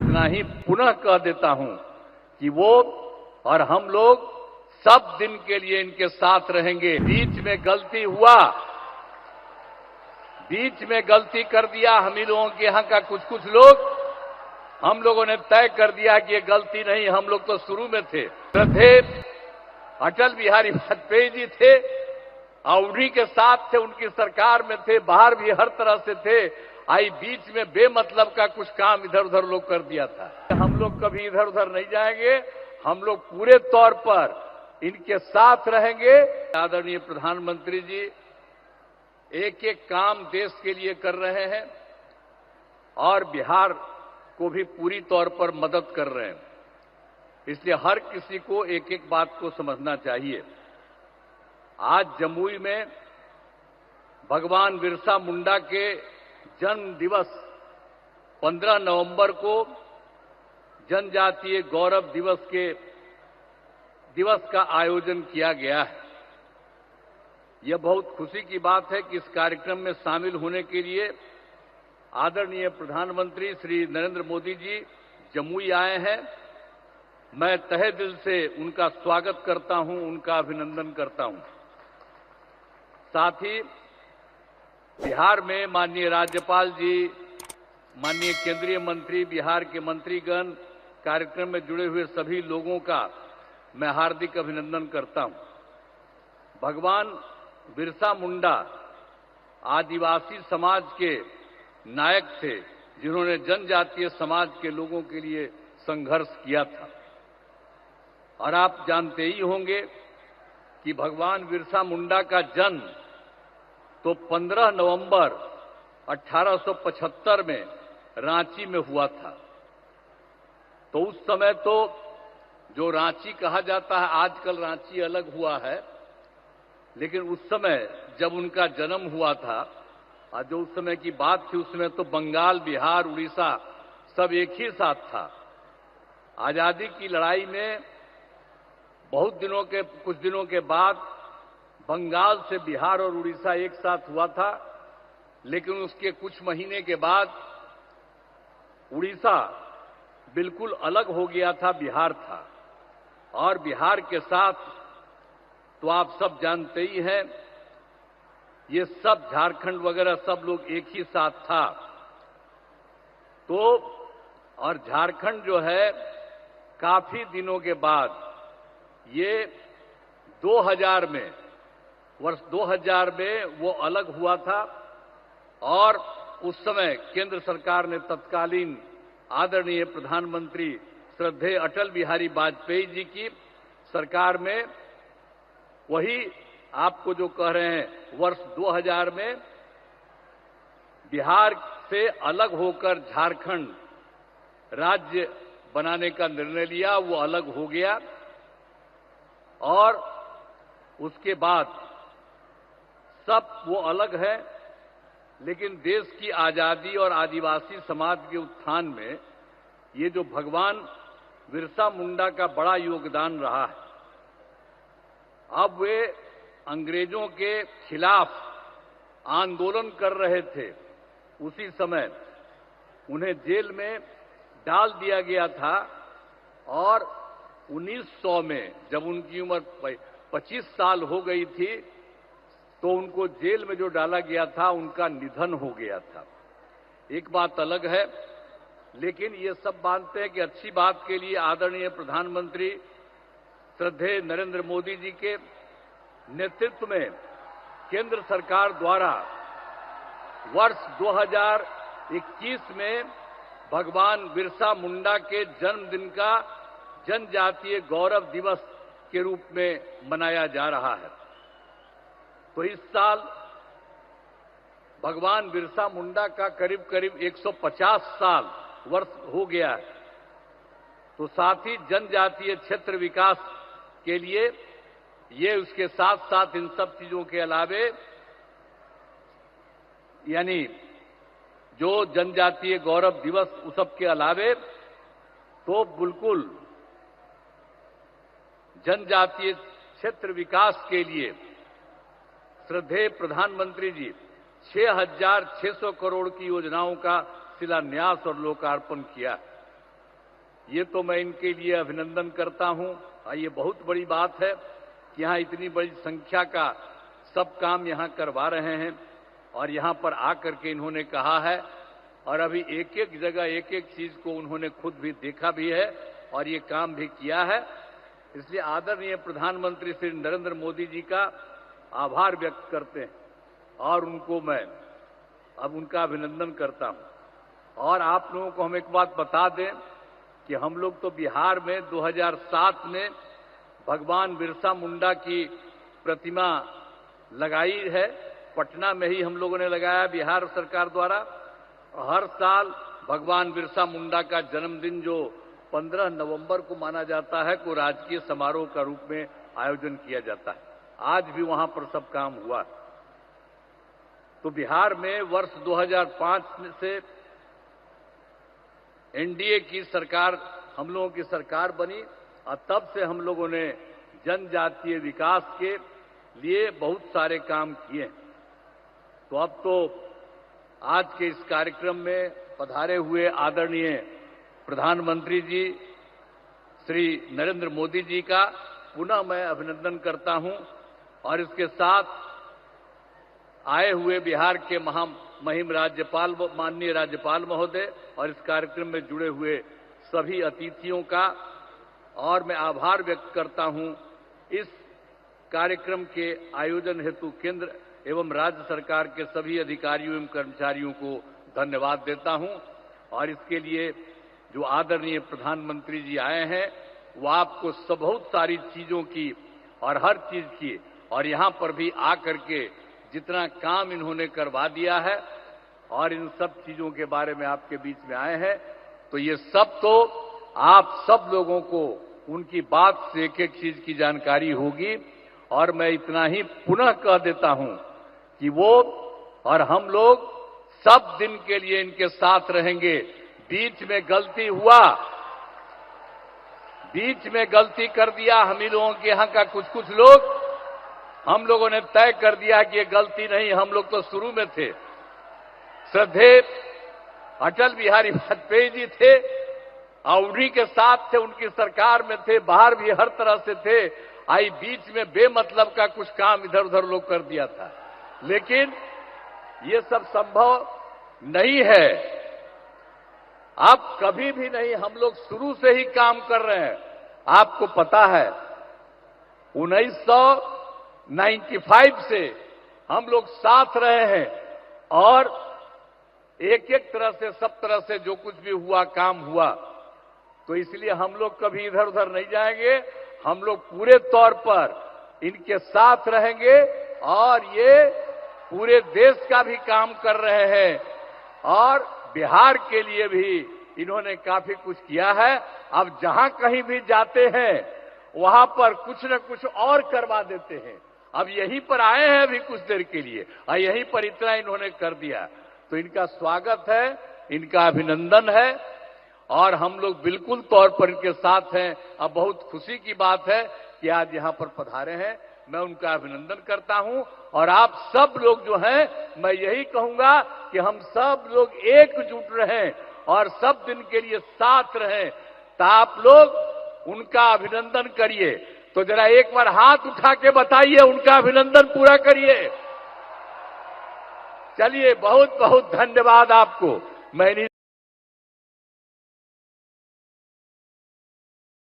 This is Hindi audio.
इतना ही पुनः कह देता हूं कि वो और हम लोग सब दिन के लिए इनके साथ रहेंगे। बीच में गलती हुआ, बीच में गलती कर दिया हम ही लोगों के यहां का कुछ लोग, हम लोगों ने तय कर दिया कि ये गलती नहीं, हम लोग तो शुरू में थे। श्रद्धेय अटल बिहारी वाजपेयी जी थे और उन्हीं के साथ थे, उनकी सरकार में थे, बाहर भी हर तरह से थे। आई बीच में बेमतलब का कुछ काम इधर उधर लोग कर दिया था। हम लोग कभी इधर उधर नहीं जाएंगे, हम लोग पूरे तौर पर इनके साथ रहेंगे। आदरणीय प्रधानमंत्री जी एक एक काम देश के लिए कर रहे हैं और बिहार को भी पूरी तौर पर मदद कर रहे हैं। इसलिए हर किसी को एक एक बात को समझना चाहिए। आज जमुई में भगवान बिरसा मुंडा के जन्म दिवस 15 नवंबर को जनजातीय गौरव दिवस का आयोजन किया गया है। यह बहुत खुशी की बात है कि इस कार्यक्रम में शामिल होने के लिए आदरणीय प्रधानमंत्री श्री नरेंद्र मोदी जी जमुई आए हैं। मैं तहे दिल से उनका स्वागत करता हूं, उनका अभिनंदन करता हूं। साथ ही बिहार में माननीय राज्यपाल जी, माननीय केंद्रीय मंत्री, बिहार के मंत्रीगण, कार्यक्रम में जुड़े हुए सभी लोगों का मैं हार्दिक अभिनंदन करता हूं। भगवान बिरसा मुंडा आदिवासी समाज के नायक थे, जिन्होंने जनजातीय समाज के लोगों के लिए संघर्ष किया था। और आप जानते ही होंगे कि भगवान बिरसा मुंडा का जन्म तो 15 नवंबर 1875 में रांची में हुआ था। तो उस समय तो जो रांची कहा जाता है, आजकल रांची अलग हुआ है, लेकिन उस समय जब उनका जन्म हुआ था और जो उस समय की बात थी, उसमें तो बंगाल, बिहार, उड़ीसा सब एक ही साथ था। आजादी की लड़ाई में कुछ दिनों के बाद बंगाल से बिहार और उड़ीसा एक साथ हुआ था, लेकिन उसके कुछ महीने के बाद उड़ीसा बिल्कुल अलग हो गया था, बिहार था। और बिहार के साथ तो आप सब जानते ही हैं, ये सब झारखंड वगैरह सब लोग एक ही साथ था। तो और झारखंड जो है काफी दिनों के बाद ये 2000 में, वर्ष 2000 में वो अलग हुआ था। और उस समय केंद्र सरकार ने तत्कालीन आदरणीय प्रधानमंत्री श्रद्धेय अटल बिहारी वाजपेयी जी की सरकार में वही आपको जो कह रहे हैं, वर्ष 2000 में बिहार से अलग होकर झारखंड राज्य बनाने का निर्णय लिया। वो अलग हो गया और उसके बाद सब वो अलग है, लेकिन देश की आजादी और आदिवासी समाज के उत्थान में ये जो भगवान बिरसा मुंडा का बड़ा योगदान रहा है। अब वे अंग्रेजों के खिलाफ आंदोलन कर रहे थे, उसी समय उन्हें जेल में डाल दिया गया था। और 1900 में जब उनकी उम्र 25 साल हो गई थी, तो उनको जेल में जो डाला गया था, उनका निधन हो गया था। एक बात अलग है, लेकिन ये सब मानते हैं कि अच्छी बात के लिए आदरणीय प्रधानमंत्री श्रद्धेय नरेंद्र मोदी जी के नेतृत्व में केंद्र सरकार द्वारा वर्ष 2021 में भगवान बिरसा मुंडा के जन्मदिन का जनजातीय गौरव दिवस के रूप में मनाया जा रहा है। तो इस साल भगवान बिरसा मुंडा का करीब करीब 150 साल वर्ष हो गया है। तो साथ ही जनजातीय क्षेत्र विकास के लिए ये उसके साथ साथ इन सब चीजों के अलावे, यानी जो जनजातीय गौरव दिवस उस सब के अलावे, तो बिल्कुल जनजातीय क्षेत्र विकास के लिए श्रद्धेय प्रधानमंत्री जी 6,600 करोड़ की योजनाओं का शिलान्यास और लोकार्पण किया। ये तो मैं इनके लिए अभिनंदन करता हूं। और ये बहुत बड़ी बात है कि यहां इतनी बड़ी संख्या का सब काम यहां करवा रहे हैं और यहां पर आकर के इन्होंने कहा है और अभी एक एक जगह एक एक चीज को उन्होंने खुद भी देखा भी है और ये काम भी किया है। इसलिए आदरणीय प्रधानमंत्री श्री नरेंद्र मोदी जी का आभार व्यक्त करते हैं और उनको मैं अब उनका अभिनंदन करता हूं। और आप लोगों को हम एक बात बता दें कि हम लोग तो बिहार में 2007 में भगवान बिरसा मुंडा की प्रतिमा लगाई है। पटना में ही हम लोगों ने लगाया बिहार सरकार द्वारा। हर साल भगवान बिरसा मुंडा का जन्मदिन जो 15 नवंबर को माना जाता है को राजकीय समारोह का रूप में आयोजन किया जाता है। आज भी वहां पर सब काम हुआ। तो बिहार में वर्ष 2005 से एनडीए की सरकार हम लोगों की सरकार बनी और तब से हम लोगों ने जनजातीय विकास के लिए बहुत सारे काम किए। तो अब तो आज के इस कार्यक्रम में पधारे हुए आदरणीय प्रधानमंत्री जी श्री नरेंद्र मोदी जी का पुनः मैं अभिनंदन करता हूं और इसके साथ आए हुए बिहार के महामहिम राज्यपाल माननीय राज्यपाल महोदय और इस कार्यक्रम में जुड़े हुए सभी अतिथियों का और मैं आभार व्यक्त करता हूं। इस कार्यक्रम के आयोजन हेतु केंद्र एवं राज्य सरकार के सभी अधिकारियों एवं कर्मचारियों को धन्यवाद देता हूं और इसके लिए जो आदरणीय प्रधानमंत्री जी आए हैं वो आपको बहुत सारी चीजों की और हर चीज की और यहां पर भी आकर के जितना काम इन्होंने करवा दिया है और इन सब चीजों के बारे में आपके बीच में आए हैं। तो ये सब तो आप सब लोगों को उनकी बात से एक एक चीज की जानकारी होगी और मैं इतना ही पुनः कह देता हूं कि वो और हम लोग सब दिन के लिए इनके साथ रहेंगे। बीच में गलती हुआ, बीच में गलती कर दिया हम ही लोगों के यहां का कुछ लोग, हम लोगों ने तय कर दिया कि ये गलती नहीं, हम लोग तो शुरू में थे। श्रद्धेय अटल बिहारी वाजपेयी जी थे और उन्हीं के साथ थे, उनकी सरकार में थे, बाहर भी हर तरह से थे। आई बीच में बेमतलब का कुछ काम इधर उधर लोग कर दिया था, लेकिन ये सब संभव नहीं है। अब कभी भी नहीं, हम लोग शुरू से ही काम कर रहे हैं। आपको पता है 1995 से हम लोग साथ रहे हैं और एक एक तरह से सब तरह से जो कुछ भी हुआ काम हुआ, तो इसलिए हम लोग कभी इधर उधर नहीं जाएंगे। हम लोग पूरे तौर पर इनके साथ रहेंगे और ये पूरे देश का भी काम कर रहे हैं और बिहार के लिए भी इन्होंने काफी कुछ किया है। अब जहां कहीं भी जाते हैं वहां पर कुछ न कुछ और करवा देते हैं। अब यहीं पर आए हैं अभी कुछ देर के लिए और यहीं पर इतना इन्होंने कर दिया, तो इनका स्वागत है, इनका अभिनंदन है और हम लोग बिल्कुल तौर पर इनके साथ हैं। अब बहुत खुशी की बात है कि आज यहां पर पधारे हैं, मैं उनका अभिनंदन करता हूं और आप सब लोग जो हैं, मैं यही कहूंगा कि हम सब लोग एकजुट रहें और सब दिन के लिए साथ रहें। तो आप लोग उनका अभिनंदन करिए, तो जरा एक बार हाथ उठा के बताइए, उनका अभिनंदन पूरा करिए। चलिए, बहुत बहुत धन्यवाद आपको। मैं